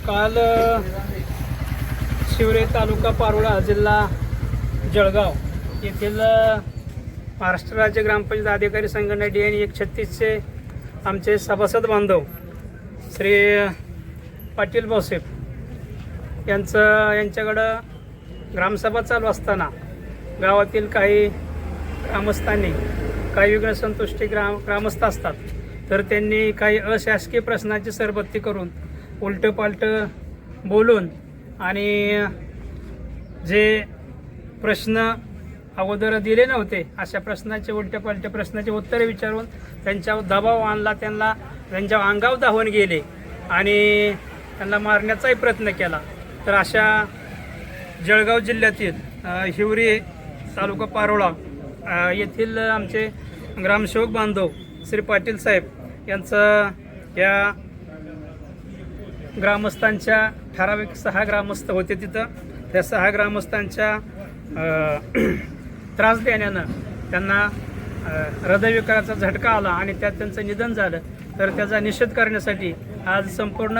काल शिवरे तालुका पारोळा जिल्हा जळगाव येथील महाराष्ट्र राज्य ग्रामपंचायत अधिकारी संघटना DN 136चे आमचे सभासद बांधव श्री पाटील भाऊसाहेब यांच्याकडं ग्रामसभा चालू असताना गावातील काही ग्रामस्थांनी काही वेगळ्या संतुष्टी ग्रामस्थ असतात, तर त्यांनी काही अशासकीय प्रश्नांची सरबत्ती करून उलटं पालटं बोलून आणि जे प्रश्न अगोदर दिले नव्हते अशा प्रश्नाचे उलटे पालटे प्रश्नाचे उत्तरे विचारून त्यांच्यावर दबाव आणला, त्यांच्या अंगावर धावून गेले आणि त्यांना मारण्याचाही प्रयत्न केला. तर अशा जळगाव जिल्ह्यातील हिवरी तालुका पारोळा येथील आमचे ग्रामसेवक बांधव श्री पाटील साहेब यांचं या ग्रामस्थांच्या ठराविक 6 ग्रामस्थ होते तिथं, त्या 6 ग्रामस्थांच्या त्रास देण्यानं त्यांना हृदयविकाराचा झटका आला आणि त्यात त्यांचं निधन झालं. तर त्याचा निषेध करण्यासाठी आज संपूर्ण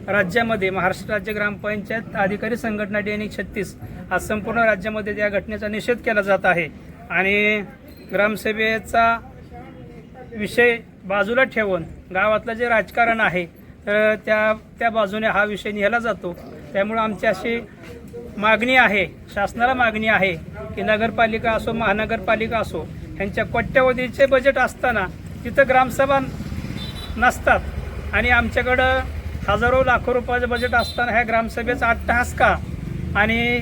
राज्यामध्ये महाराष्ट्र राज्य ग्रामपंचायत अधिकारी संघटना DN 136 आज संपूर्ण राज्यामध्ये त्या घटनेचा निषेध केला जात आहे. आणि ग्रामसभेचा विषय बाजूला ठेवून गावातलं जे राजकारण आहे तर त्या बाजूने हा विषय नेला जातो. त्यामुळं आमची अशी मागणी आहे, शासनाला मागणी आहे की नगरपालिका असो महानगरपालिका असो यांच्या कोट्यवधीचे बजेट असताना तिथं ग्रामसभा नसतात आणि आमच्याकडं हजारो लाखो रुपयाचं बजेट असताना ह्या ग्रामसभेचा अट्टहास का? आणि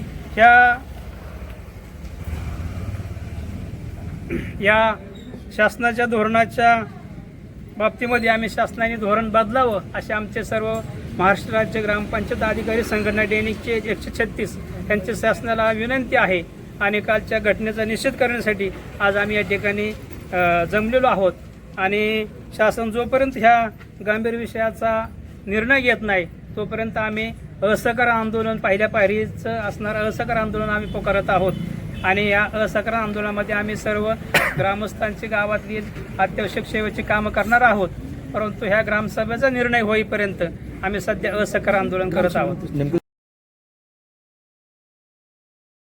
या शासनाच्या धोरणाच्या बाबतीमध्ये आम्ही शासनाने धोरण बदलावं असे आमचे सर्व महाराष्ट्र राज्य ग्रामपंचायत अधिकारी संघटना DN 136 यांच्या शासनाला विनंती आहे. आणि कालच्या घटनेचा निषेध करण्यासाठी आज आम्ही या ठिकाणी जमलेलो आहोत. आणि शासन जोपर्यंत ह्या गंभीर विषयाचा निर्णय घेत नाही तोपर्यंत आम्ही असहकार आंदोलन पहिल्या पायरीचं असणारं असहकार आंदोलन आम्ही पुकारत आहोत. आणि या असहकार आंदोलनामध्ये आम्ही सर्व ग्रामस्थांची गावातली अत्यावश्यक सेवेची कामं करणार आहोत, परंतु ह्या ग्रामसभेचा निर्णय होईपर्यंत आम्ही सध्या असहकार आंदोलन करत आहोत.